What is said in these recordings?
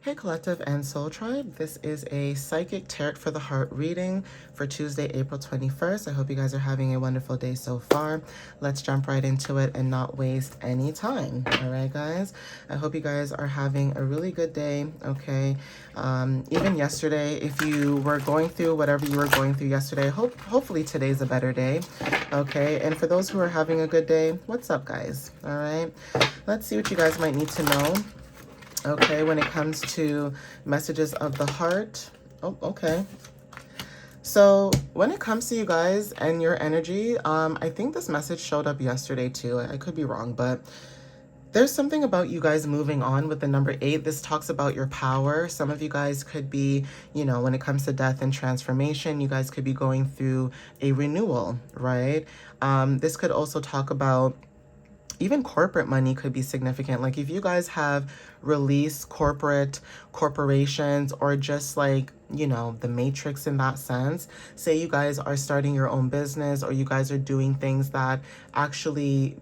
Hey Collective and Soul Tribe, this is a Psychic Tarot for the Heart reading for Tuesday, April 21st. I hope you guys are having a wonderful day so far. Let's jump right into it and not waste any time. All right, guys? I hope you guys are having a really good day, okay? Even yesterday, if you were going through whatever you were going through yesterday, hopefully today's a better day, okay? And for those who are having a good day, what's up, guys? All right? Let's see what you guys might need to know. Okay, when it comes to messages of the heart. Oh, okay. So when it comes to you guys and your energy, I think this message showed up yesterday too. I could be wrong, but there's something about you guys moving on with the number 8. This talks about your power. Some of you guys could be, when it comes to death and transformation, you guys could be going through a renewal, right? This could also talk about even corporate money could be significant. Like if you guys have released corporations or just like, the matrix in that sense, say you guys are starting your own business or you guys are doing things that actually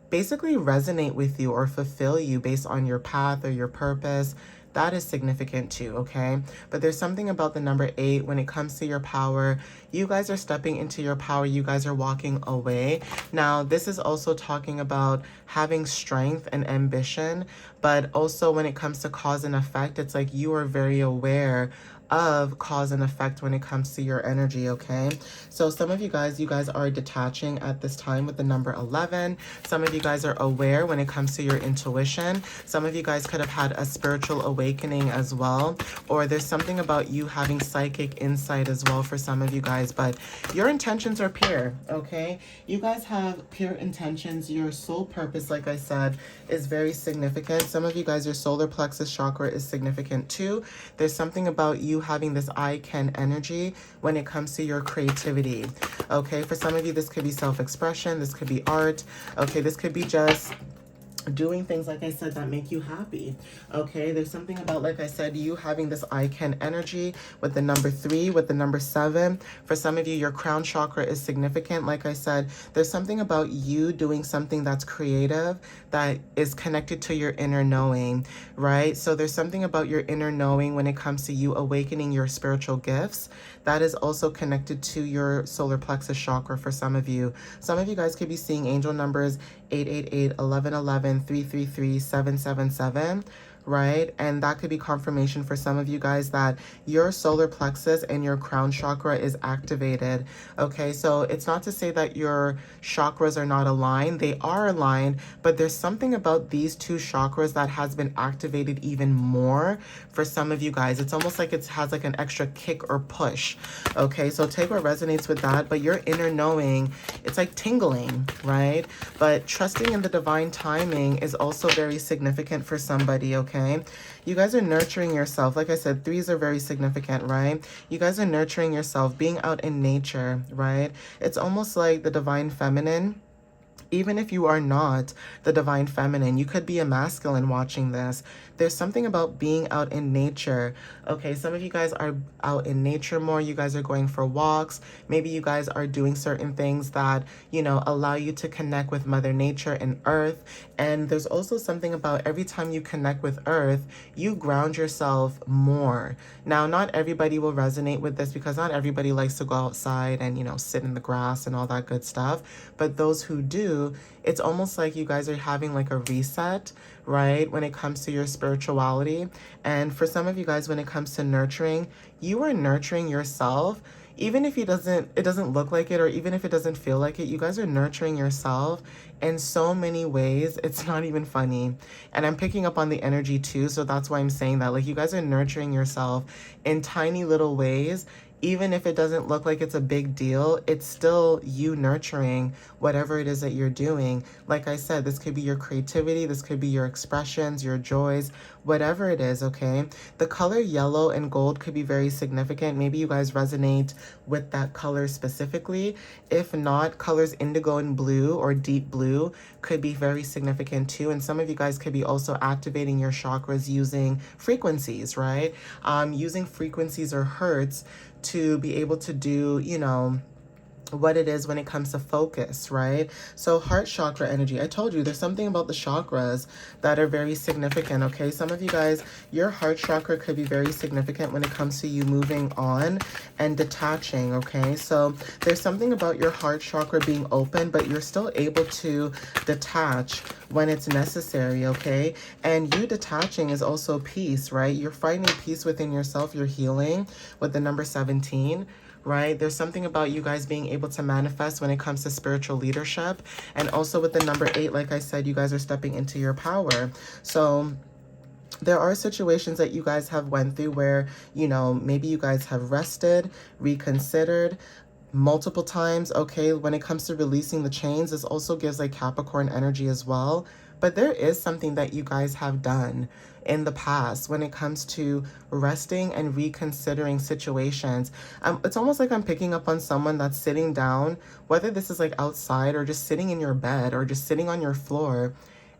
basically resonate with you or fulfill you based on your path or your purpose. That is significant too, okay? But there's something about the number 8 when it comes to your power. You guys are stepping into your power. You guys are walking away. Now, this is also talking about having strength and ambition, but also when it comes to cause and effect, it's like you are very aware of cause and effect when it comes to your energy, okay? So some of you guys are detaching at this time with the number 11. Some of you guys are aware when it comes to your intuition. Some of you guys could have had a spiritual awakening as well, or there's something about you having psychic insight as well for some of you guys, but your intentions are pure, okay? You guys have pure intentions. Your soul purpose, like I said, is very significant. Some of you guys, your solar plexus chakra is significant too. There's something about you having this I can energy when it comes to your creativity, okay? For some of you, this could be self-expression, this could be art, okay? This could be just doing things, like I said, that make you happy, okay? There's something about, like I said, you having this I can energy with the number 3, with the number 7. For some of you, your crown chakra is significant. Like I said, there's something about you doing something that's creative that is connected to your inner knowing, right? So there's something about your inner knowing when it comes to you awakening your spiritual gifts that is also connected to your solar plexus chakra for some of you. Some of you guys could be seeing angel numbers 888, 1111, 333, 777, right? And that could be confirmation for some of you guys that your solar plexus and your crown chakra is activated, okay? So it's not to say that your chakras are not aligned. They are aligned, but there's something about these two chakras that has been activated even more for some of you guys. It's almost like it has like an extra kick or push, okay? So take what resonates with that, but your inner knowing, it's like tingling, right? But trusting in the divine timing is also very significant for somebody, okay? You guys are nurturing yourself. Like I said, 3s are very significant, right? You guys are nurturing yourself, being out in nature, right? It's almost like the divine feminine. Even if you are not the divine feminine, you could be a masculine watching this. There's something about being out in nature. Okay, some of you guys are out in nature more. You guys are going for walks. Maybe you guys are doing certain things that, allow you to connect with Mother Nature and Earth. And there's also something about every time you connect with Earth, you ground yourself more. Now, not everybody will resonate with this because not everybody likes to go outside and, sit in the grass and all that good stuff. But those who do, it's almost like you guys are having like a reset, right? When it comes to your spirituality. And for some of you guys, when it comes to nurturing, you are nurturing yourself. Even if it doesn't look like it, or even if it doesn't feel like it, you guys are nurturing yourself in so many ways. It's not even funny. And I'm picking up on the energy too. So that's why I'm saying that, like, you guys are nurturing yourself in tiny little ways. Even if it doesn't look like it's a big deal, it's still you nurturing whatever it is that you're doing. Like I said, this could be your creativity, this could be your expressions, your joys, whatever it is, okay? The color yellow and gold could be very significant. Maybe you guys resonate with that color specifically. If not, colors indigo and blue or deep blue could be very significant too. And some of you guys could be also activating your chakras using frequencies, right? Using frequencies or hertz to be able to do, what it is when it comes to focus, right? So heart chakra energy, I told you there's something about the chakras that are very significant, okay? Some of you guys, your heart chakra could be very significant when it comes to you moving on and detaching, okay? So there's something about your heart chakra being open, but you're still able to detach when it's necessary, okay? And you detaching is also peace, right? You're finding peace within yourself, you're healing with the number 17, right? There's something about you guys being able to manifest when it comes to spiritual leadership. And also with the number 8, like I said, you guys are stepping into your power. So there are situations that you guys have went through where, you know, maybe you guys have rested, reconsidered multiple times, okay? When it comes to releasing the chains, this also gives like Capricorn energy as well. But there is something that you guys have done in the past when it comes to resting and reconsidering situations. It's almost like I'm picking up on someone that's sitting down, whether this is like outside or just sitting in your bed or just sitting on your floor.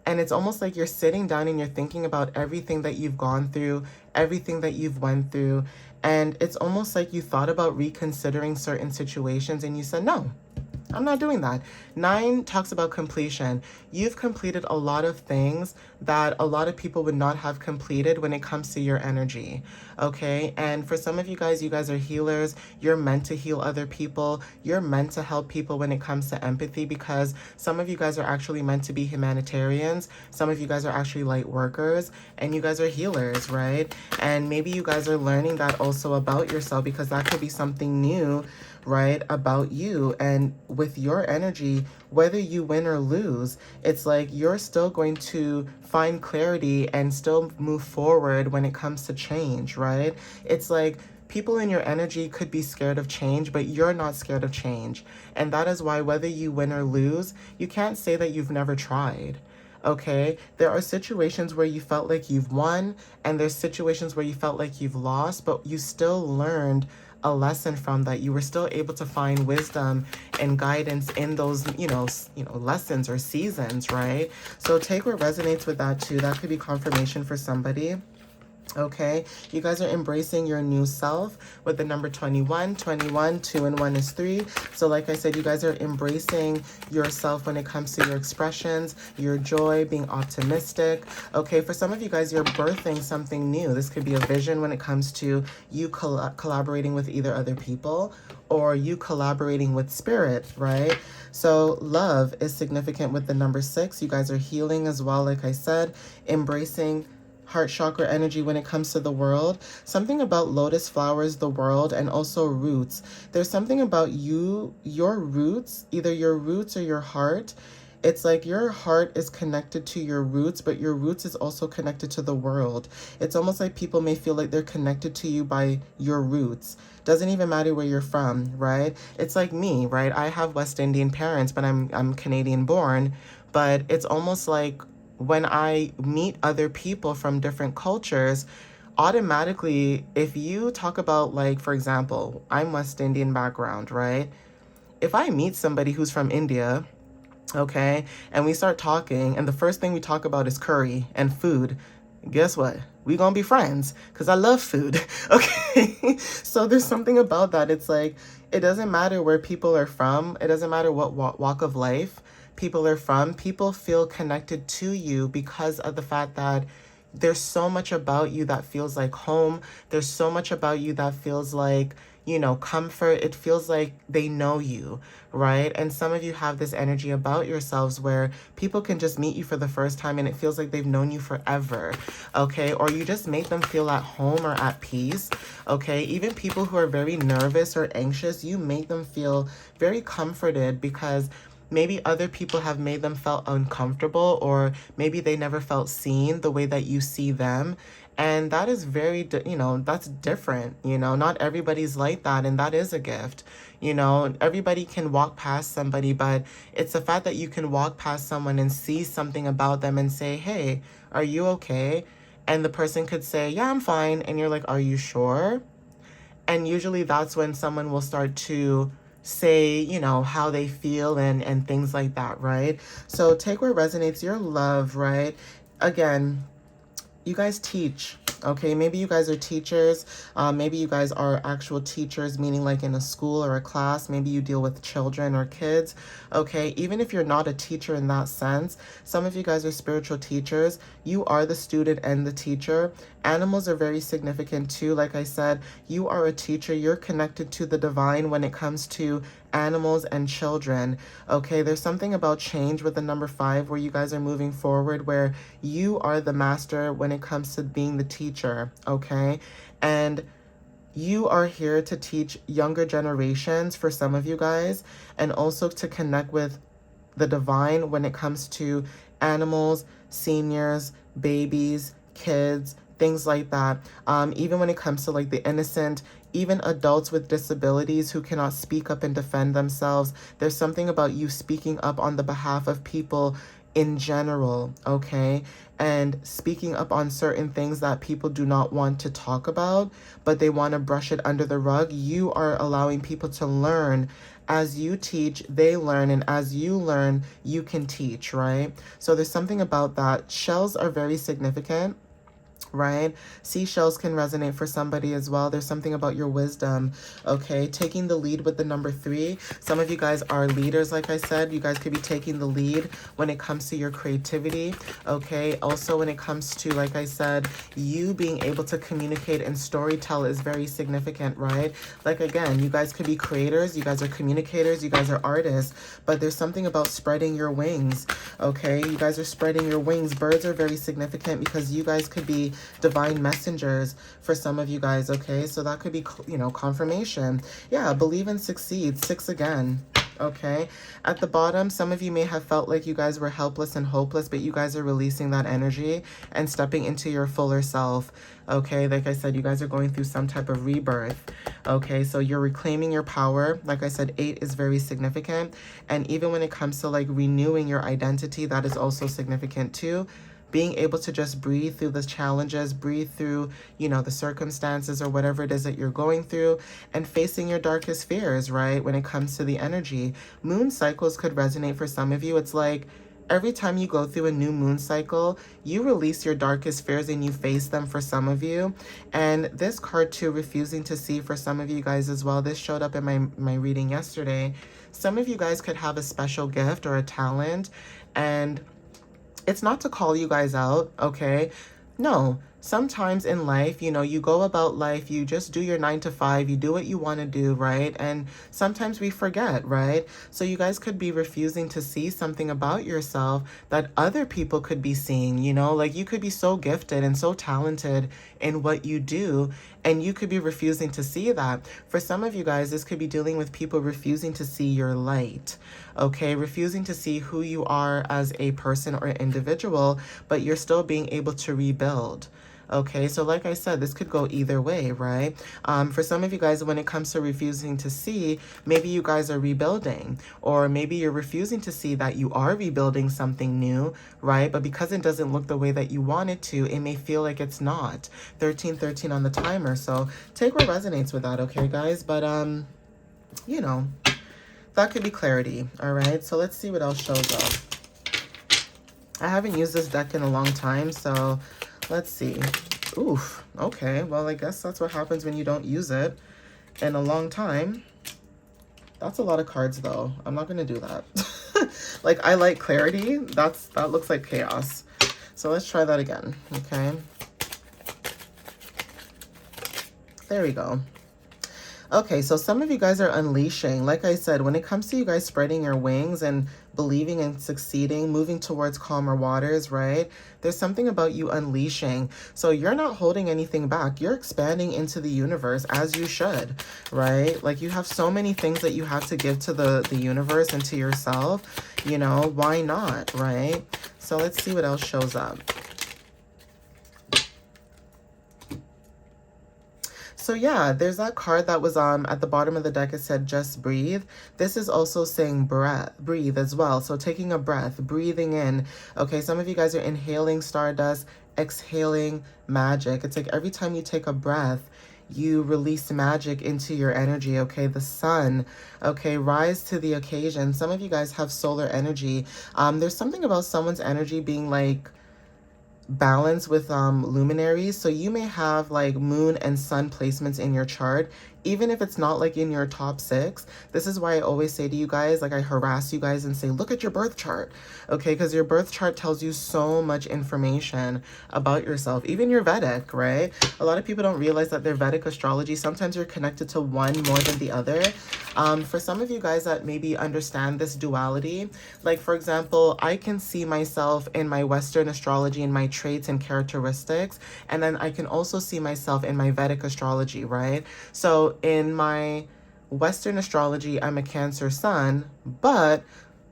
And it's almost like you're sitting down and you're thinking about everything that you've gone through, everything that you've went through. And it's almost like you thought about reconsidering certain situations and you said, no, I'm not doing that. 9 talks about completion. You've completed a lot of things that a lot of people would not have completed when it comes to your energy, okay? And for some of you guys are healers. You're meant to heal other people. You're meant to help people when it comes to empathy, because some of you guys are actually meant to be humanitarians. Some of you guys are actually light workers, and you guys are healers, right? And maybe you guys are learning that also about yourself, because that could be something new, right, about you. And with your energy, whether you win or lose, it's like you're still going to find clarity and still move forward when it comes to change, right? It's like people in your energy could be scared of change, but you're not scared of change. And that is why whether you win or lose, you can't say that you've never tried. Okay, there are situations where you felt like you've won, and there's situations where you felt like you've lost, but you still learned a lesson from that. You were still able to find wisdom and guidance in those, lessons or seasons, right? So take what resonates with that too. That could be confirmation for somebody. Okay, you guys are embracing your new self with the number 21. 21, 2 and 1 is 3. So like I said, you guys are embracing yourself when it comes to your expressions, your joy, being optimistic. Okay, for some of you guys, you're birthing something new. This could be a vision when it comes to you collaborating with either other people or you collaborating with spirit, right? So love is significant with the number 6. You guys are healing as well, like I said, embracing heart chakra energy when it comes to the world. Something about lotus flowers, the world, and also roots. There's something about you, your roots, either your roots or your heart. It's like your heart is connected to your roots, but your roots is also connected to the world. It's almost like people may feel like they're connected to you by your roots. Doesn't even matter where you're from, right? It's like me, right? I have West Indian parents, but I'm Canadian born, but it's almost like when I meet other people from different cultures, automatically, if you talk about, like, for example, I'm West Indian background, right? If I meet somebody who's from India, okay, and we start talking, and the first thing we talk about is curry and food, guess what? We gonna be friends, because I love food, okay? So there's something about that. It's like, it doesn't matter where people are from. It doesn't matter what walk of life people are from. People feel connected to you because of the fact that there's so much about you that feels like home. There's so much about you that feels like, comfort. It feels like they know you, right? And some of you have this energy about yourselves where people can just meet you for the first time and it feels like they've known you forever, okay? Or you just make them feel at home or at peace, okay? Even people who are very nervous or anxious, you make them feel very comforted because maybe other people have made them felt uncomfortable, or maybe they never felt seen the way that you see them. And that is very, that's different. Not everybody's like that. And that is a gift. Everybody can walk past somebody, but it's the fact that you can walk past someone and see something about them and say, hey, are you okay? And the person could say, yeah, I'm fine. And you're like, are you sure? And usually that's when someone will start to say, how they feel and things like that, right? So take what resonates, your love, right? Again, you guys teach, Okay, maybe you guys are teachers. Maybe you guys are actual teachers, meaning like in a school or a class. Maybe you deal with children or kids. Okay, even if you're not a teacher in that sense, some of you guys are spiritual teachers. You are the student and the teacher. Animals are very significant too. Like I said, you are a teacher. You're connected to the divine when it comes to animals and children. Okay, there's something about change with the number 5 where you guys are moving forward, where you are the master when it comes to being the teacher. Okay, and you are here to teach younger generations for some of you guys, and also to connect with the divine when it comes to animals, seniors, babies, kids, things like that. Even when it comes to like the innocent, even adults with disabilities who cannot speak up and defend themselves. There's something about you speaking up on the behalf of people in general, okay? And speaking up on certain things that people do not want to talk about, but they want to brush it under the rug. You are allowing people to learn. As you teach, they learn, and as you learn, you can teach, right? So there's something about that. Shells are very significant, right? Seashells can resonate for somebody as well. There's something about your wisdom, okay? Taking the lead with the number 3. Some of you guys are leaders, like I said. You guys could be taking the lead when it comes to your creativity, okay? Also, when it comes to, like I said, you being able to communicate and storytell is very significant, right? Like, again, you guys could be creators. You guys are communicators. You guys are artists. But there's something about spreading your wings, okay? You guys are spreading your wings. Birds are very significant because you guys could be divine messengers for some of you guys, okay? So that could be, you know, confirmation. Yeah, believe and succeed. 6 again. Okay, at the bottom, some of you may have felt like you guys were helpless and hopeless, but you guys are releasing that energy and stepping into your fuller self. Okay, like I said, you guys are going through some type of rebirth. Okay, so you're reclaiming your power. Like I said, 8 is very significant. And even when it comes to like renewing your identity, that is also significant too. Being able to just breathe through the challenges, breathe through, you know, the circumstances or whatever it is that you're going through, and facing your darkest fears, right? When it comes to the energy. Moon cycles could resonate for some of you. It's like every time you go through a new moon cycle, you release your darkest fears and you face them for some of you. And this card too, refusing to see, for some of you guys as well. This showed up in my reading yesterday. Some of you guys could have a special gift or a talent, and it's not to call you guys out, okay? No, sometimes in life, you know, you go about life, you just do your 9 to 5, you do what you want to do, right? And sometimes we forget, right? So you guys could be refusing to see something about yourself that other people could be seeing, you know? Like, you could be so gifted and so talented in what you do, and you could be refusing to see that. For some of you guys, this could be dealing with people refusing to see your light, okay? Refusing to see who you are as a person or individual, but you're still being able to rebuild. Okay, so like I said, this could go either way, right? For some of you guys, when it comes to refusing to see, maybe you guys are rebuilding, or maybe you're refusing to see that you are rebuilding something new, right? But because it doesn't look the way that you want it to, it may feel like it's not. 1313 on the timer, so take what resonates with that, okay, guys? But, you know, that could be clarity, all right? So let's see what else shows up. I haven't used this deck in a long time, so let's see. Oof, okay. Well, I guess that's what happens when you don't use it in a long time. That's a lot of cards, though. I'm not going to do that. Like, I like clarity. That looks like chaos. So let's try that again, okay? There we go. Okay, so some of you guys are unleashing. Like I said, when it comes to you guys spreading your wings and believing and succeeding, moving towards calmer waters, right? There's something about you unleashing. So you're not holding anything back. You're expanding into the universe, as you should, right? Like, you have so many things that you have to give to the universe and to yourself. You know, why not, right? So let's see what else shows up. So yeah, there's that card that was at the bottom of the deck. It said just breathe. This is also saying breathe as well. So taking a breath, breathing in. Okay, some of you guys are inhaling stardust, exhaling magic. It's like every time you take a breath, you release magic into your energy, okay? The sun, okay? Rise to the occasion. Some of you guys have solar energy. There's something about someone's energy being like balance with luminaries. So you may have like moon and sun placements in your chart, even if it's not like in your top 6. This is why I always say to you guys, like I harass you guys and say, look at your birth chart, okay? Because your birth chart tells you so much information about yourself, even your Vedic, right? A lot of people don't realize that their Vedic astrology, sometimes you're connected to one more than the other. For some of you guys that maybe understand this duality, like for example, I can see myself in my Western astrology in my traits and characteristics, and then I can also see myself in my Vedic astrology, right? So in my Western astrology, I'm a Cancer sun, but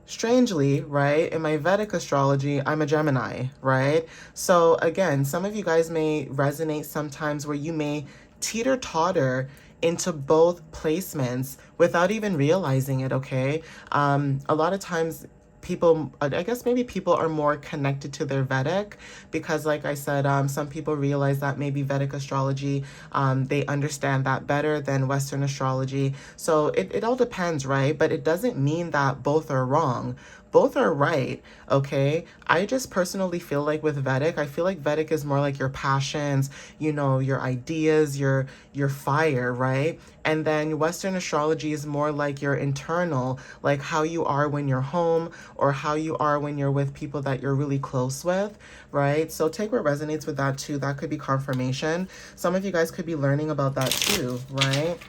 strangely, right, in my Vedic astrology, I'm a Gemini, right? So again, some of you guys may resonate sometimes where you may teeter-totter into both placements without even realizing it, okay? A lot of times people, I guess maybe people are more connected to their Vedic because like I said, some people realize that maybe Vedic astrology, they understand that better than Western astrology. So it all depends, right? But it doesn't mean that both are wrong. Both are right, okay? I just personally feel like with Vedic, I feel like Vedic is more like your passions, you know, your ideas, your fire, right? And then Western astrology is more like your internal, like how you are when you're home or how you are when you're with people that you're really close with, right? So take what resonates with that too. That could be confirmation. Some of you guys could be learning about that too, right?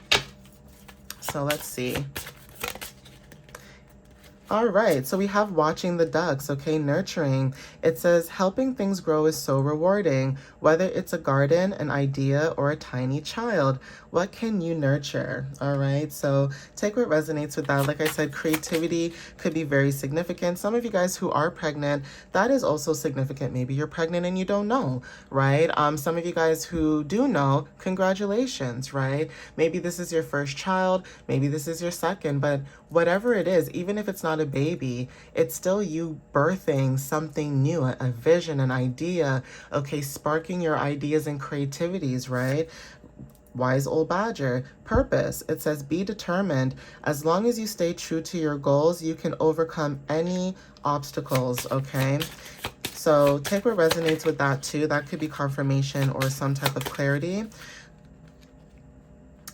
So let's see. All right, so we have watching the ducks, okay, nurturing. It says helping things grow is so rewarding, whether it's a garden, an idea, or a tiny child. What can you nurture? All right, so take what resonates with that. Like I said, creativity could be very significant. Some of you guys who are pregnant, that is also significant. Maybe you're pregnant and you don't know, right? Some of you guys who do know, congratulations, right? Maybe this is your first child, maybe this is your second, but whatever it is, even if it's not a baby, it's still you birthing something new, a vision, an idea, okay, sparking your ideas and creativities, right? Wise old badger. Purpose. It says be determined. As long as you stay true to your goals, you can overcome any obstacles, okay? So take what resonates with that too. That could be confirmation or some type of clarity.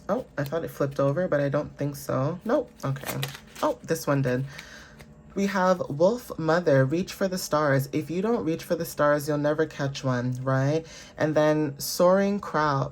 Oh, I thought it flipped over, but I don't think so. Nope. Okay. Oh, this one did. We have Wolf Mother, reach for the stars. If you don't reach for the stars, you'll never catch one, right? And then Soaring Crow,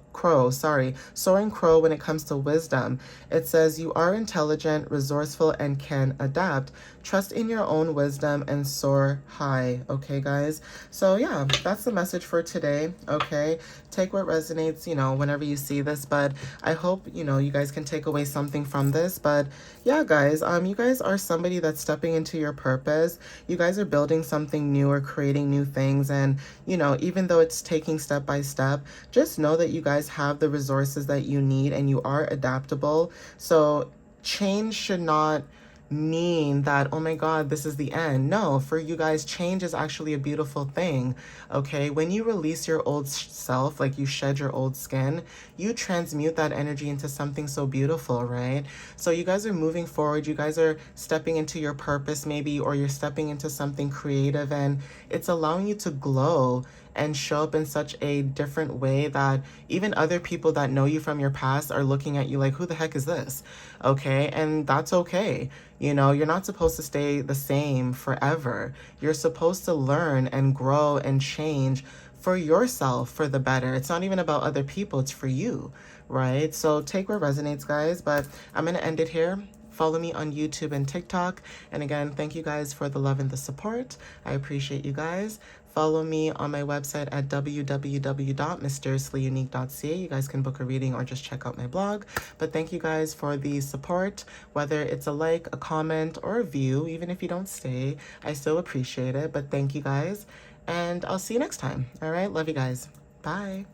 when it comes to wisdom. It says you are intelligent, resourceful, and can adapt. Trust in your own wisdom and soar high, okay, guys? So yeah, that's the message for today, okay? Take what resonates, you know, whenever you see this, but I hope, you know, you guys can take away something from this. But yeah, guys, you guys are somebody that's stepping into your purpose. You guys are building something new or creating new things, and you know, even though it's taking step by step, just know that you guys have the resources that you need and you are adaptable. So change should not mean that, oh my God, this is the end. No, for you guys, change is actually a beautiful thing, okay? When you release your old self, like you shed your old skin, you transmute that energy into something so beautiful, right? So you guys are moving forward, you guys are stepping into your purpose maybe, or you're stepping into something creative, and it's allowing you to glow and show up in such a different way that even other people that know you from your past are looking at you like, who the heck is this? Okay, and that's okay. You know, you're not supposed to stay the same forever. You're supposed to learn and grow and change for yourself, for the better. It's not even about other people, it's for you, right? So take what resonates, guys, but I'm going to end it here. Follow me on YouTube and TikTok. And again, thank you guys for the love and the support. I appreciate you guys. Follow me on my website at www.mysteriouslyunique.ca. You guys can book a reading or just check out my blog. But thank you guys for the support, whether it's a like, a comment, or a view. Even if you don't stay, I still appreciate it. But thank you guys, and I'll see you next time. All right, love you guys. Bye.